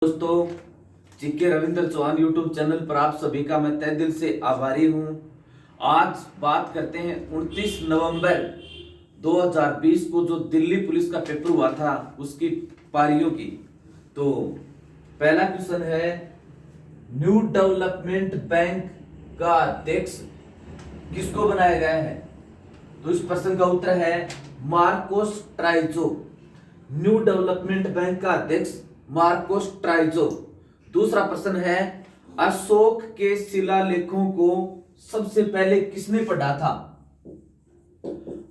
दोस्तों, GK Ravindra Chauhan YouTube channel पर आप सभी का मैं तहे दिल से आभारी हूं। आज बात करते हैं 29 नवंबर 2020 को जो दिल्ली पुलिस का पेपर हुआ था उसकी पारियों की। तो पहला क्वेश्चन है, न्यू डेवलपमेंट बैंक का अध्यक्ष किसको बनाया गया है? तो इस प्रश्न का उत्तर है मार्कोस ट्राइजो। न्यू डेवलपमेंट बैंक का अध्यक्ष मार्कोस ट्राइजो। दूसरा प्रश्न है, अशोक के शिलालेखों को सबसे पहले किसने पढ़ा था?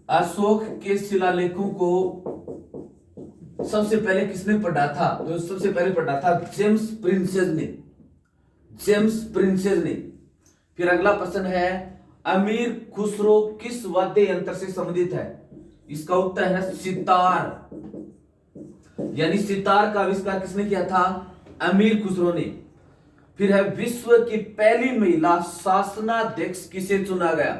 अशोक के शिलालेखों को सबसे पहले किसने पढ़ा था? तो सबसे पहले पढ़ा था जेम्स प्रिंसेस ने। जेम्स प्रिंसेस ने। फिर अगला प्रश्न है, अमीर खुसरो किस वाद्य यंत्र से संबंधित है? इसका उत्तर है सितार। यानी सितार का आविष्कार किसने किया था? अमीर खुसरो ने। फिर है, विश्व की पहली महिला शासनाध्यक्ष किसे चुना गया?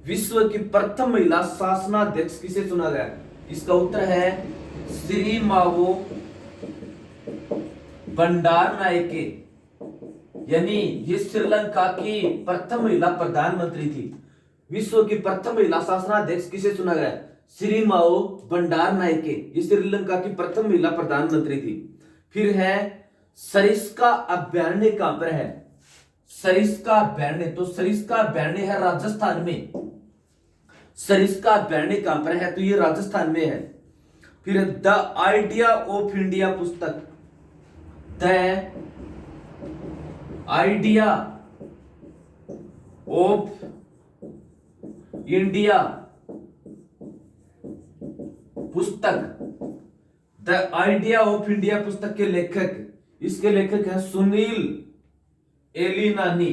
विश्व की प्रथम महिला शासनाध्यक्ष किसे चुना गया? इसका उत्तर है श्री मावो बंडारनायके। यानी ये श्रीलंका की प्रथम महिला प्रधानमंत्री थी। विश्व की प्रथम महिला शासनाध्यक्ष किसे चुना गया? श्री माओ बंडारनायके। ये श्रीलंका की प्रथम महिला प्रधानमंत्री थी। फिर है, सरिस्का अभयारण्य कहां पर है? सरिस्का अभयारण्य, तो सरिस्का अभयारण्य है राजस्थान में। सरिस्का अभयारण्य कहां पर है? तो ये राजस्थान में है। फिर द आइडिया ऑफ इंडिया पुस्तक, द आइडिया ऑफ इंडिया पुस्तक, द आइडिया ऑफ इंडिया पुस्तक के लेखक, इसके लेखक हैं Sunil Khilnani.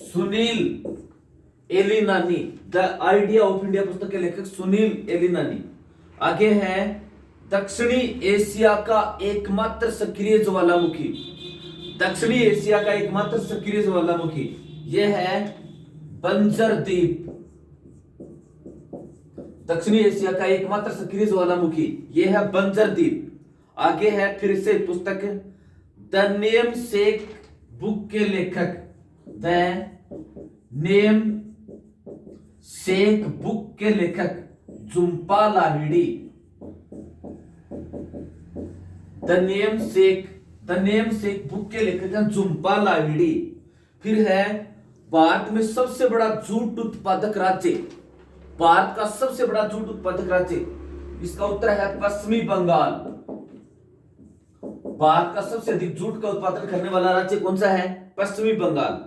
Sunil Khilnani, the idea of India पुस्तक के लेखक सुनील एलिनानी। आगे है, दक्षिणी एशिया का एकमात्र सक्रिय ज्वालामुखी। दक्षिणी एशिया का एकमात्र सक्रिय ज्वालामुखी यह है बंजर द्वीप। दक्षिणी एशिया का एकमात्र सक्रिय ज्वालामुखी यह है बंजर द्वीप। आगे है फिर से पुस्तक, द नेम सेक बुक के लेखक, द नेम सेक बुक के लेखक Jhumpa Lahiri. The name sec book के लेखक हैं झुंपा लाहिड़ी। फिर है, भारत में सबसे बड़ा जूट उत्पादक राज्य, भारत का सबसे बड़ा जूट उत्पादक राज्य, इसका उत्तर है पश्चिमी बंगाल। भारत का सबसे अधिक जूट का उत्पादन करने वाला राज्य कौन सा है? पश्चिमी बंगाल।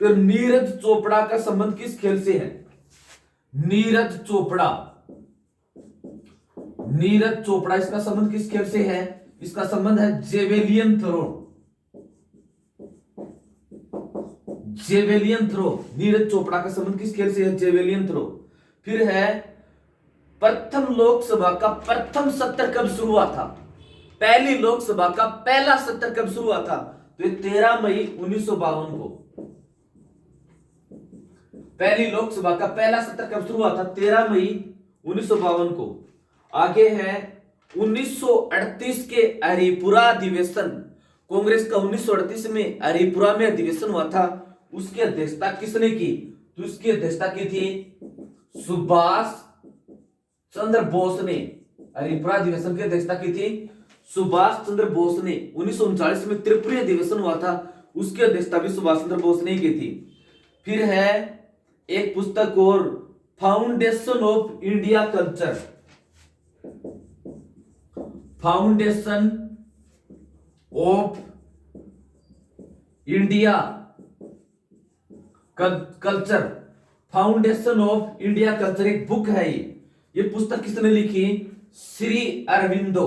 फिर नीरज चोपड़ा का संबंध किस खेल से है? नीरज चोपड़ा, नीरज चोपड़ा, इसका संबंध किस खेल से है? इसका संबंध है javelin throw. Javelin throw, Neeraj Chopra का संबंध किस खेल से है? Javelin throw. फिर है, प्रथम लोकसभा का प्रथम सत्र कब शुरू हुआ था? पहली लोकसभा का पहला सत्र कब शुरू हुआ था? तो ये 13 मई 1952 को। पहली लोकसभा का पहला सत्र कब शुरू हुआ था? 13 मई 1952 को। आगे है, 1938 के हरिपुरा अधिवेशन, कांग्रेस का 1938 में हरिपुरा में अधिवेशन हुआ था, उसकी अध्यक्षता किसने की? तो उसकी अध्यक्षता की थी सुभाष चंद्र बोस ने। हरिपुरा अधिवेशन की अध्यक्षता की थी सुभाष चंद्र बोस ने। 1939 में त्रिपुरी अधिवेशन हुआ था, उसकी अध्यक्षता भी सुभाष चंद्र बोस ने की थी। फिर है एक पुस्तक और, foundation of India culture, foundation of India culture, foundation of India culture एक बुक है। ये पुस्तक किसने लिखी? Shri Aurobindo.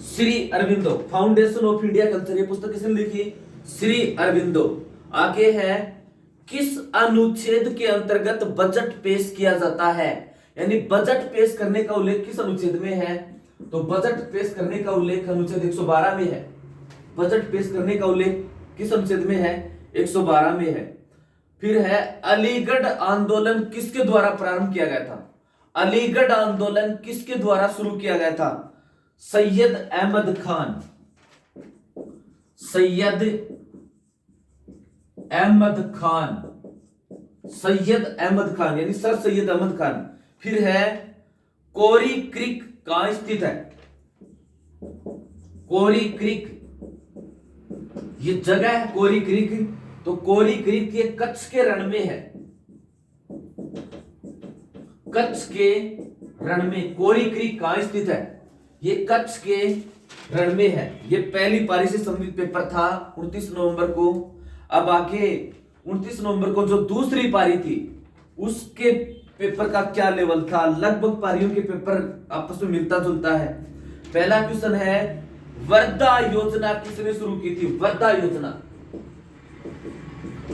Shri Aurobindo, foundation of India culture, ये पुस्तक किसने लिखी? श्री अरविंदो। आगे है, किस अनुच्छेद के अंतर्गत बजट पेश किया जाता है? यानी बजट पेश करने का उल्लेख किस अनुच्छेद में है? तो बजट पेश करने का उल्लेख अनुच्छेद 112 में है। बजट पेश करने का उल्लेख किस अनुच्छेद में है? 112 में है। फिर है अलीगढ़ आंदोलन किसके द्वारा प्रारंभ किया गया था? अलीगढ़ आंदोलन किसके द्वारा शुरू किया गया था? सैयद अहमद खान। सैयद अहमद खान, सैयद अहमद खान यानी सर सैयद अहमद खान। फिर है कोरी क्रीक कहां स्थित है? कोरी क्रीक, ये जगह है कोरी क्रीक। तो कोरी क्रीक ये कच्छ के रण में है। कच्छ के रण में कोरी क्रीक कहां स्थित है? ये कच्छ के रण में है। ये पहली पारी से संबंधित पेपर था 29 नवंबर को। अब आगे 29 नवंबर को जो दूसरी पारी थी उसके पेपर का क्या लेवल था? लगभग पारियों के पेपर आपस में मिलता जुलता है। पहला क्वेश्चन है वर्धा योजना किसने शुरू की थी? वर्धा योजना,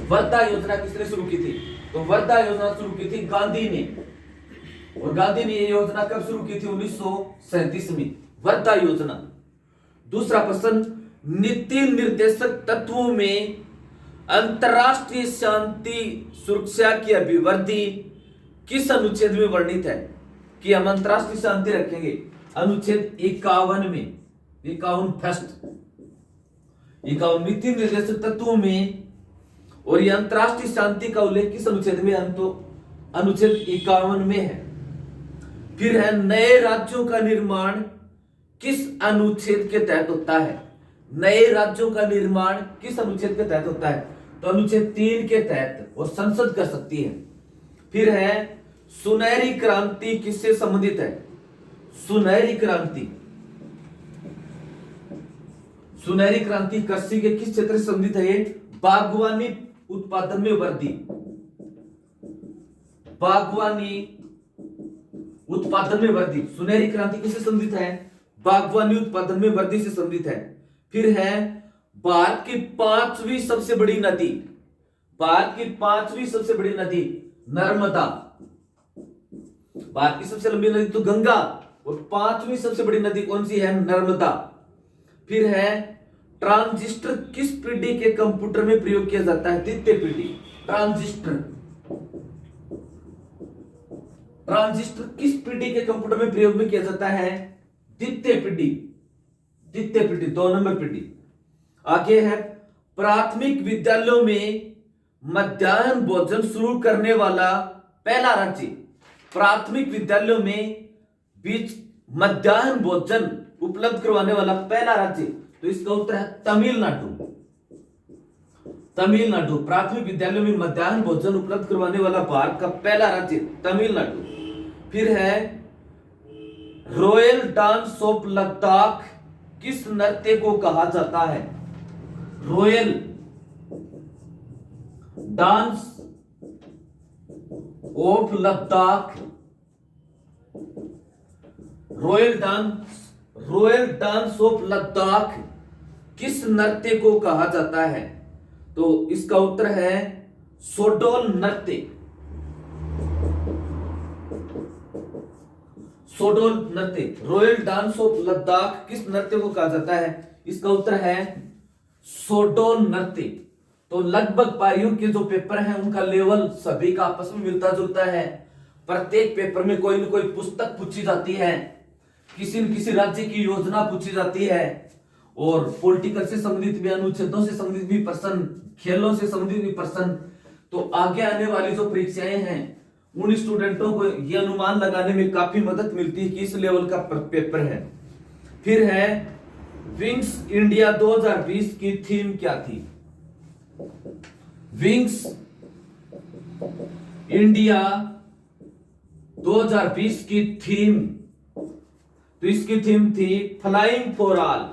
वर्धा योजना किसने शुरू की थी? तो वर्धा योजना शुरू की थी गांधी ने। और गांधी ने ये योजना कब शुरू की थी? 1937 में, वर्धा योजना। दूसरा प्रश्न, नीति निर्देशक तत्वों में अंतरराष्ट्रीय शांति सुरक्षा की अभिवृद्धि किस अनुच्छेद में वर्णित है कि हम अंतरराष्ट्रीय शांति रखेंगे? अनुच्छेद 51 में, 51 फर्स्ट 51 नीति निर्देशक तत्वों में। और यह अंतरराष्ट्रीय शांति का उल्लेख किस अनुच्छेद में? अनुच्छेद 51 में है। फिर है नए राज्यों का निर्माण किस अनुच्छेद के तहत होता है? नए राज्यों का निर्माण किस अनुच्छेद के तहत होता है? तो अनुच्छेद 3 के तहत, और संसद कर सकती है। फिर है सुनहरी क्रांति किससे संबंधित है? सुनहरी क्रांति, सुनहरी क्रांति कृषि के किस क्षेत्र से संबंधित है? ये बागवानी उत्पादन में वृद्धि, बागवानी उत्पादन में वृद्धि। सुनहरी क्रांति किससे संबंधित है? बागवानी उत्पादन में वृद्धि से संबंधित है। फिर है भारत की 5वीं सबसे बड़ी नदी, भारत की 5वीं सबसे बड़ी नदी नर्मदा। भारत की सबसे लंबी नदी तो गंगा, और 5वीं सबसे बड़ी नदी कौन सी है? नर्मदा। फिर है ट्रांजिस्टर किस पीढ़ी के कंप्यूटर में प्रयोग किया जाता है? द्वितीय पीढ़ी। ट्रांजिस्टर, ट्रांजिस्टर किस पीढ़ी के कंप्यूटर में प्रयोग में किया जाता है? द्वितीय पीढ़ी, द्वितीय पीढ़ी, 2 नंबर पीढ़ी। आगे है प्राथमिक विद्यालयों में मध्याह्न भोजन शुरू करने वाला पहला राज्य। प्राथमिक विद्यालयों में बीच मध्याह्न भोजन उपलब्ध करवाने वाला पहला राज्य, तो इसका उत्तर है तमिलनाडु। तमिलनाडु, प्राथमिक विद्यालयों में मध्याह्न भोजन उपलब्ध करवाने वाला भारत का पहला राज्य तमिलनाडु। फिर है रॉयल डांस ऑफ लद्दाख किस नृत्य को कहा जाता है? Royal dance of Ladakh, royal dance of Ladakh किस नृत्य को कहा जाता है? तो इसका उत्तर है सोडोल नृत्य। सोडोल नृत्य, रॉयल डांस ऑफ लद्दाख किस नृत्य को कहा जाता है? इसका उत्तर है सोडोल नृत्य। तो लगभग पारियों के जो पेपर हैं उनका लेवल सभी का आपस में मिलता जुलता है। प्रत्येक पेपर में कोई न कोई पुस्तक पूछी जाती है, किसी न किसी राज्य की योजना पूछी जाती है, और पॉलिटिकल से संबंधित भी, अनुच्छेदों से संबंधित भी प्रश्न, खेलों से संबंधित भी प्रश्न। तो आगे आने वाली जो परीक्षाएं हैं उन स्टूडेंटों को यह अनुमान लगाने में काफी मदद मिलती है कि इस लेवल का पेपर है। फिर है विंग्स इंडिया 2020 की थीम क्या थी? विंग्स इंडिया 2020 की थीम, तो इसकी थीम थी flying for all,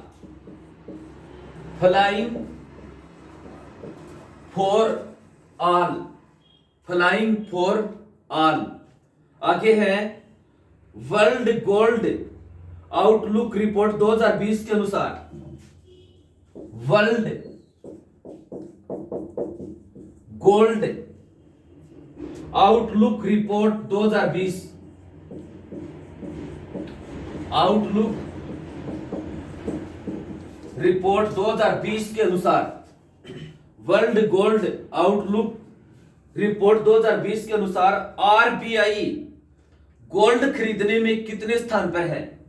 flying for all, flying for all. आगे है वर्ल्ड गोल्ड आउटलुक रिपोर्ट 2020 के अनुसार, world gold outlook report 2020, outlook report 2020 के अनुसार वर्ल्ड गोल्ड आउटलुक रिपोर्ट 2020 के अनुसार आरबीआई गोल्ड खरीदने में कितने स्थान पर है?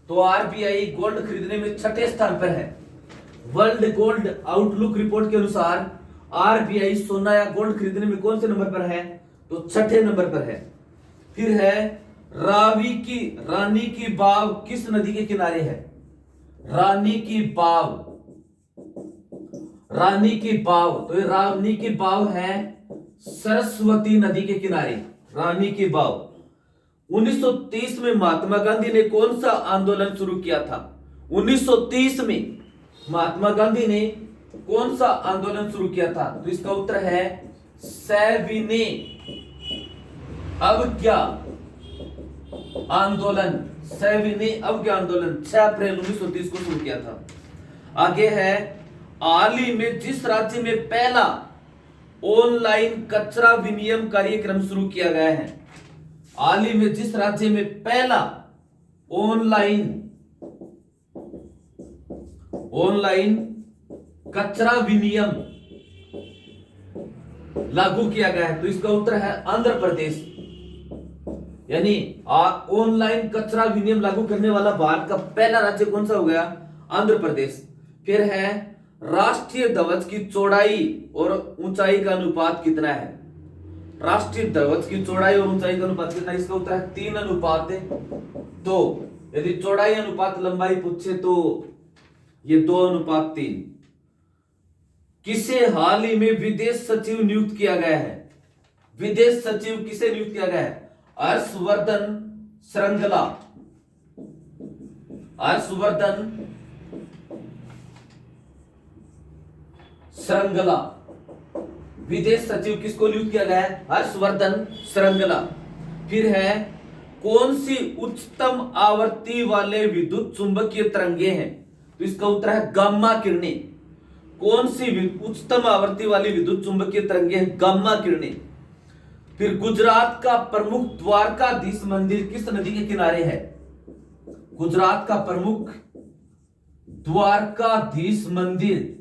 तो आरबीआई गोल्ड खरीदने में छठे स्थान पर है। वर्ल्ड गोल्ड आउटलुक रिपोर्ट के अनुसार आरबीआई सोना या गोल्ड खरीदने में कौन से नंबर पर है? तो छठे नंबर पर है। फिर है रानी की बाव किस नदी के किनारे है? रानी की बाव तो ये रानी की बाव है सरस्वती नदी के किनारे, रानी की बाव। 1930 में महात्मा गांधी ने कौन सा आंदोलन शुरू किया था? 1930 में महात्मा गांधी ने कौन सा आंदोलन शुरू किया था? तो इसका उत्तर है सविनय अवज्ञा आंदोलन। सविनय अवज्ञा आंदोलन 6 अप्रैल 1930 को शुरू किया था। आगे है हाल ही में जिस राज्य में पहला ऑनलाइन कचरा विनिमय कार्यक्रम शुरू किया गया है? हाल ही में जिस राज्य में पहला ऑनलाइन कचरा विनिमय लागू किया गया है? तो इसका उत्तर है आंध्र प्रदेश। यानी ऑनलाइन कचरा विनिमय लागू करने वाला भारत का पहला राज्य कौन सा हो गया? आंध्र प्रदेश। फिर है राष्ट्रीय ध्वज की चौड़ाई और ऊंचाई का अनुपात कितना है? राष्ट्रीय ध्वज की चौड़ाई और ऊंचाई का अनुपात कितना है? इसका उत्तर है 3:2। यदि चौड़ाई अनुपात लंबाई पूछे तो ये 2:3। किसे हाल ही में विदेश सचिव नियुक्त किया गया है? विदेश सचिव किसे नियुक्त किया गया है? हर्षवर्धन श्रृंगला विदेश सचिव किसको नियुक्त किया गया है? हर्षवर्धन श्रृंगला। फिर है कौन सी उच्चतम आवृत्ति वाले विद्युत चुंबकीय तरंगे हैं? तो इसका उत्तर है गामा किरणें। कौन सी उच्चतम आवृत्ति वाली विद्युत चुंबकीय तरंगे हैं? गामा किरणें। फिर गुजरात का प्रमुख द्वारकाधीश मंदिर किस नदी के किनारे है? गुजरात का प्रमुख द्वारकाधीश मंदिर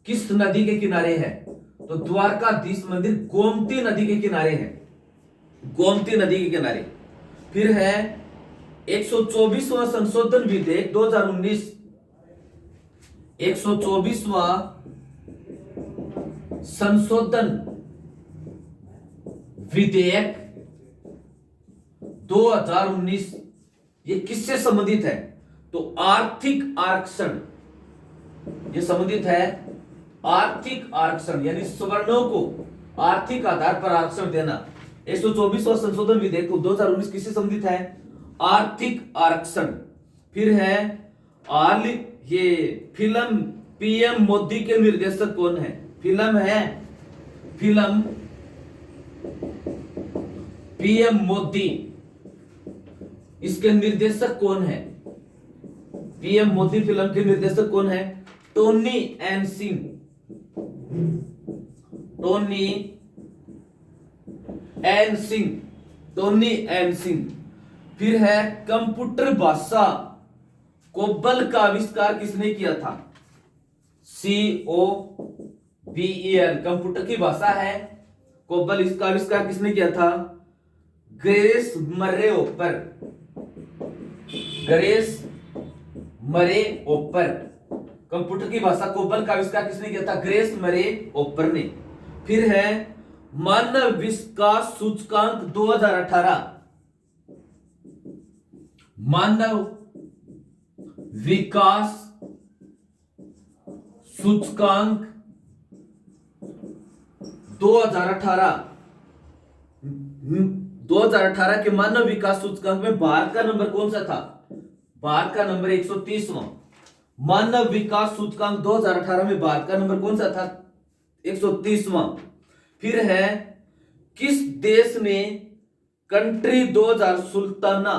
किस नदी के किनारे है? तो द्वारकाधीश मंदिर गोमती नदी के किनारे है, गोमती नदी के किनारे। फिर है 124वां संशोधन विधेयक 2019, 124वां संशोधन विधेयक 2019 ये किससे संबंधित है? तो आर्थिक आरक्षण, ये संबंधित है आर्थिक आरक्षण, यानी सवर्णों को आर्थिक आधार पर आरक्षण देना। 124वां संशोधन विधेयक 2019 किससे संबंधित है? आर्थिक आरक्षण। फिर है ये फिल्म पीएम मोदी के निर्देशक कौन है? फिल्म पीएम मोदी, इसके निर्देशक कौन है? पीएम मोदी फिल्म के निर्देशक कौन है? Tony N Singh. फिर है कंप्यूटर भाषा कोबल का आविष्कार किसने किया था? COBEL कंप्यूटर की भाषा है कोबल, इसका आविष्कार किसने किया था? ग्रेस मरे ओपर। कंप्यूटर की भाषा कोबल का आविष्कार किसने किया था? ग्रेस मरे ओपर ने। फिर है मानव विकास सूचकांक 2018, मानव विकास सूचकांक 2018 के मानव विकास सूचकांक में भारत का नंबर कौन सा था? भारत का नंबर 130वां। मानव विकास सूचकांक 2018 में भारत का नंबर कौन सा था? 130वां। फिर है किस देश ने कंट्री 2000 सुल्ताना,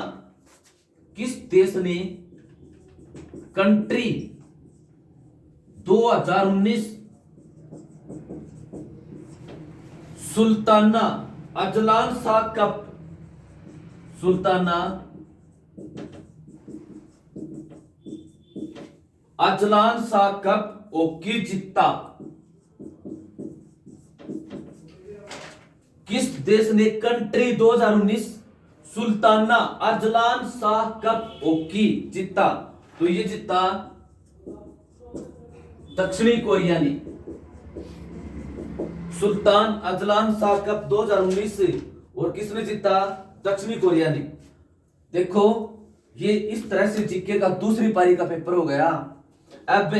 किस देश ने country 2019 Sultana Azlan Shah cup, Sultana Azlan Shah cup hockey जीता? किस देश ने country 2019 Sultana Azlan Shah cup hockey जीता? तो ये जीता दक्षिणी कोरिया ने। सुल्तान अजलान शाह कप 2019 और किसने जीता? दक्षिणी कोरिया ने। देखो ये इस तरह से जीके का दूसरी पारी का पेपर हो गया। अब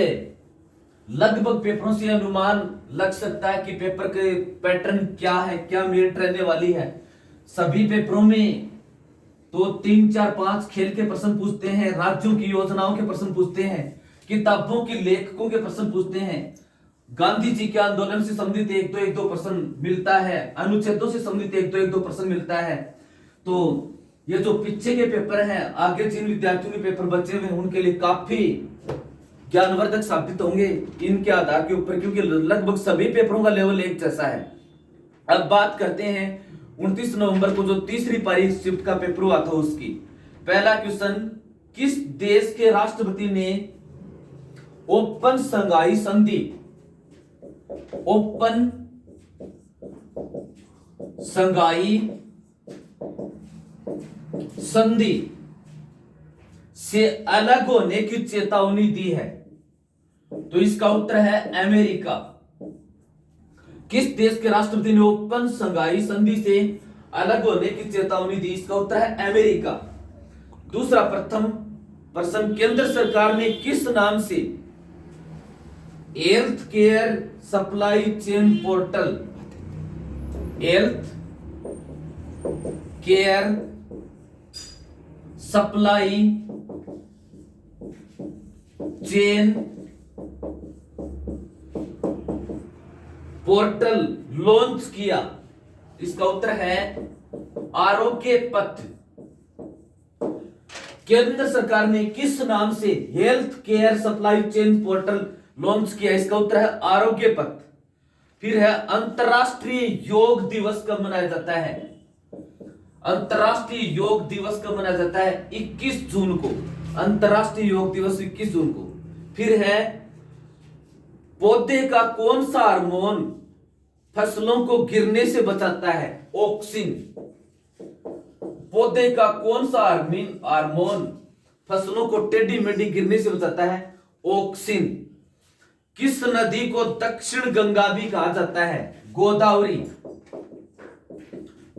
लगभग पेपरों से अनुमान लग सकता है कि पेपर के पैटर्न क्या है, क्या मेरिट रहने वाली है। सभी पेपरों में तो 3, 4, 5 खेल के प्रश्न पूछते हैं, राज्यों की योजनाओं के प्रश्न पूछते हैं, किताबों के लेखकों के प्रश्न पूछते हैं, गांधी जी के आंदोलन से संबंधित एक दो प्रश्न मिलता है, अनुच्छेदों से संबंधित एक दो प्रश्न मिलता है। तो ये जो पीछे के पेपर हैं, आगे जिन विद्यार्थियों के पेपर बचे हुए उनके लिए काफी ज्ञानवर्धक साबित होंगे इनके आधार के ऊपर, क्योंकि लगभग सभी पेपरों का लेवल एक जैसा है। अब बात करते हैं 29 नवंबर को जो तीसरी पारी शिफ्ट का पेपर हुआ था उसकी। पहला क्वेश्चन, किस देश के राष्ट्रपति ने ओपन संघाई संधि, ओपन संघाई संधि से अलग होने की चेतावनी दी है? तो इसका उत्तर है अमेरिका। किस देश के राष्ट्रपति ने ओपन संघाई संधि से अलग होने की चेतावनी दी? इसका उत्तर है अमेरिका। दूसरा प्रश्न, केंद्र सरकार ने किस नाम से health care supply chain portal, health care supply chain portal launch किया? इसका उत्तर है आरोग्य पथ। केंद्र सरकार ने किस नाम से health care supply chain portal launch किया? इसका उत्तर है आरोग्य पथ। फिर है अंतरराष्ट्रीय योग दिवस कब मनाया जाता है? अंतरराष्ट्रीय योग दिवस कब मनाया जाता है? 21 जून को। अंतरराष्ट्रीय योग दिवस 21 जून को। फिर है पौधे का कौन सा हार्मोन फसलों को गिरने से बचाता है? ऑक्सिन। पौधे का कौन सा हार्मोन फसलों को टेढ़ी मेढ़ी गिरने से बचाता है? ऑक्सिन। किस नदी को दक्षिण गंगा भी कहा जाता है? गोदावरी।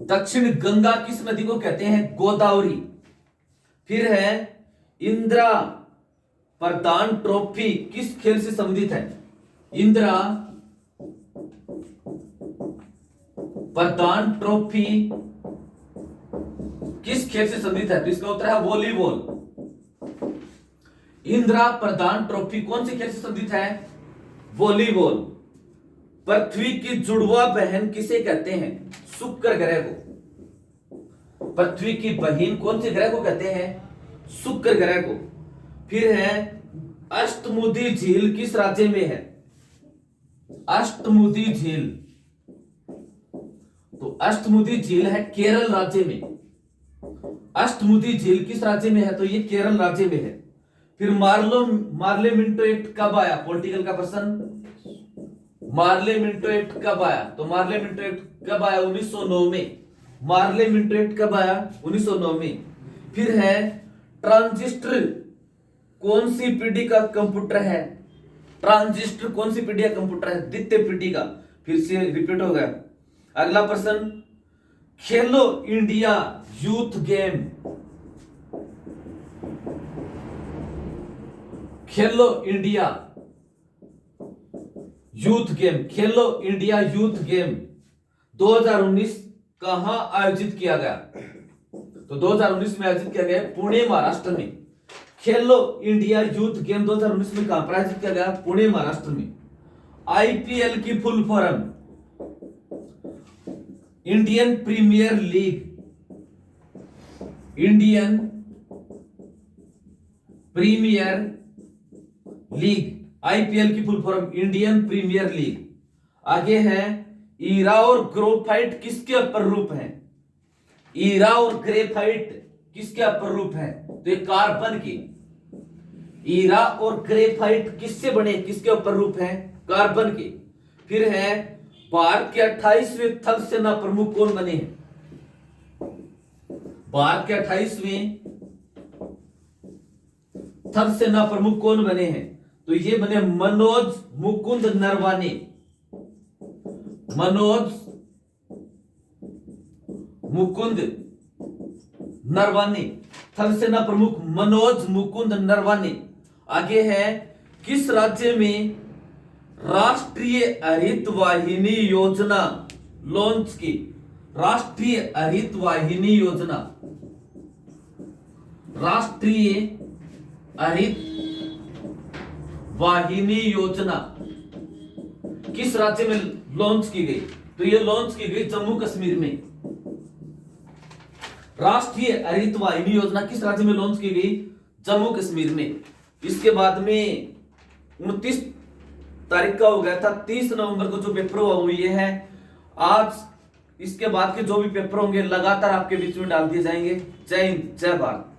दक्षिण गंगा किस नदी को कहते हैं? गोदावरी। फिर है इंदिरा प्रधान ट्रॉफी किस खेल से संबंधित है? इंदिरा प्रधान ट्रॉफी किस खेल से संबंधित है? तो इसका उत्तर है वॉलीबॉल। इंदिरा प्रधान ट्रॉफी कौन से खेल से संबंधित है? वॉलीबॉल। पृथ्वी की जुड़वा बहन किसे कहते हैं? शुक्र ग्रह को। पृथ्वी की बहन कौन से ग्रह को कहते हैं? शुक्र ग्रह को। फिर है अष्टमुदी झील किस राज्य में है? अष्टमुदी झील, तो अष्टमुदी झील है केरल राज्य में। अष्टमुदी झील किस राज्य में है? तो ये केरल राज्य में है। फिर मार्ले मिंटो एक्ट कब आया? पॉलिटिकल का प्रश्न। मार्ले मिंटो एक्ट कब आया? तो मार्ले मिंटो एक्ट कब आया? 1909 में। मार्ले मिंटो एक्ट कब आया? 1909 में। फिर है ट्रांजिस्टर कौन सी पीढ़ी का कंप्यूटर है? ट्रांजिस्टर कौन सी पीढ़ी का कंप्यूटर है? द्वितीय पीढ़ी का। फिर से रिपीट हो गया। अगला प्रश्न, खेलो इंडिया यूथ गेम, खेलो इंडिया यूथ गेम, खेलो इंडिया यूथ गेम 2019 कहां आयोजित किया गया? तो 2019 में आयोजित किया गया पुणे महाराष्ट्र में। खेलो इंडिया यूथ गेम 2019 में कहां पर आयोजित किया गया? पुणे महाराष्ट्र में। आईपीएल की full form Indian Premier League, Indian Premier League. IPL की full form Indian Premier League. आगे है ईरा और ग्रेफाइट किसके अपर रूप हैं? ईरा और ग्रेफाइट किसके अपर रूप हैं? तो ये कार्बन की। ईरा और ग्रेफाइट किससे बने? किसके अपर रूप हैं? कार्बन के। फिर है भारत के 28वें थल सेना प्रमुख कौन बने हैं? भारत के 28वें थल सेना प्रमुख कौन बने हैं? तो ये बने मनोज मुकुंद नरवाने। मनोज मुकुंद नरवाने, थल सेना प्रमुख मनोज मुकुंद नरवाने। आगे है, किस राज्य में राष्ट्रीय हरित वाहिनी योजना लॉन्च की? राष्ट्रीय हरित वाहिनी योजना, राष्ट्रीय हरित वाहिनी योजना किस राज्य में लॉन्च की गई? तो ये लॉन्च की गई जम्मू कश्मीर में। राष्ट्रीय हरित वाहिनी योजना किस राज्य में लॉन्च की गई? जम्मू कश्मीर में। इसके बाद में 29 तारीख का हो गया था, 30 नवंबर को जो पेपर हुआ वो ये है। आज इसके बाद के जो भी पेपर होंगे लगातार आपके बीच में डाल दिए जाएंगे। जय हिंद, जय भारत।